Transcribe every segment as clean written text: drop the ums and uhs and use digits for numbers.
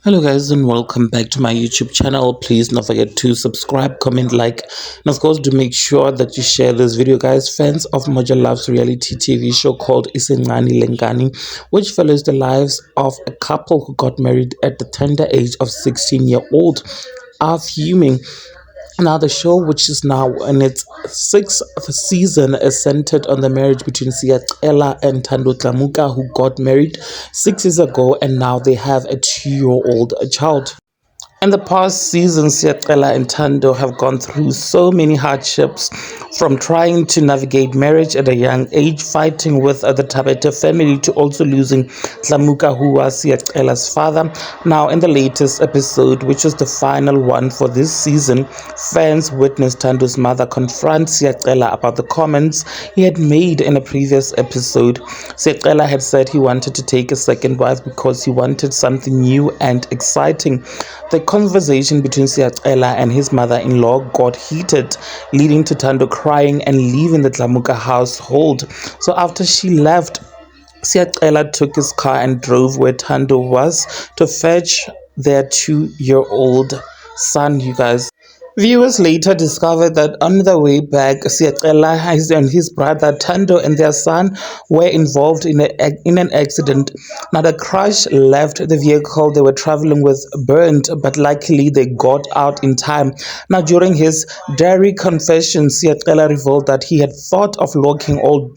Hello guys and welcome back to my YouTube channel. Please don't forget to subscribe, comment, like, and of course do make sure that you share this video, guys. Fans of Moja Love's reality TV show called Isengani Lengani, which follows the lives of a couple who got married at the tender age of 16-year-old, are fuming. Now, the show, which is now in its sixth season, is centered on the marriage between Siyacela and Thando, who got married 6 years ago, and now they have a 2-year-old child. In the past seasons, Siyacela and Thando have gone through so many hardships, from trying to navigate marriage at a young age, fighting with the Tabete family, to also losing Tlamuka, who was Siyacela's father. Now, in the latest episode, which was the final one for this season, fans witnessed Thando's mother confront Siyacela about the comments he had made in a previous episode. Siyacela had said he wanted to take a second wife because he wanted something new and exciting. The conversation between Siyacela and his mother-in-law got heated, leading to Thando crying and leaving the Tlamuka household. So after she left, Siyacela took his car and drove where Thando was to fetch their 2-year-old son, you guys. Viewers later discovered that on the way back, Siyacela and his brother Thando and their son were involved in an accident. Now, the crash left the vehicle they were traveling with burnt, but luckily they got out in time. Now, during his diary confession, Siyacela revealed that he had thought of locking all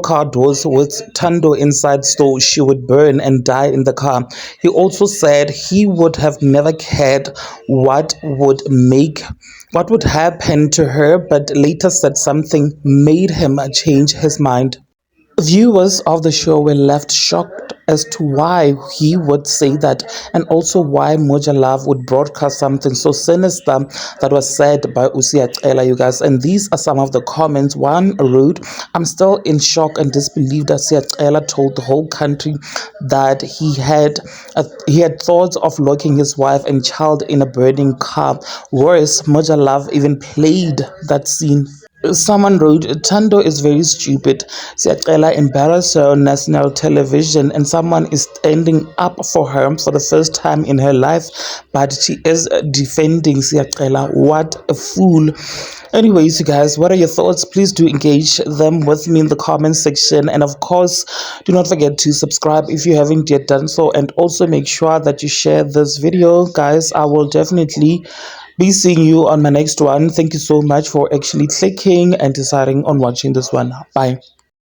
car doors with Thando inside so she would burn and die in the car. He also said he would have never cared what would happen to her, but later said something made him change his mind. Viewers of the show were left shocked as to why he would say that, and also why Moja Love would broadcast something so sinister that was said by Siyacela, you guys. And these are some of the comments. One wrote, "I'm still in shock and disbelief that Siyacela told the whole country that he had thoughts of locking his wife and child in a burning car. Worse, Moja Love even played that scene." Someone wrote, "Thando is very stupid. Siyacela embarrassed her on national television, and someone is standing up for her for the first time in her life, but she is defending Siyacela. What a fool." Anyways, you guys, what are your thoughts? Please do engage them with me in the comment section. And of course, do not forget to subscribe if you haven't yet done so. And also make sure that you share this video, guys. I will definitely be seeing you on my next one. Thank you so much for actually clicking and deciding on watching this one. Bye.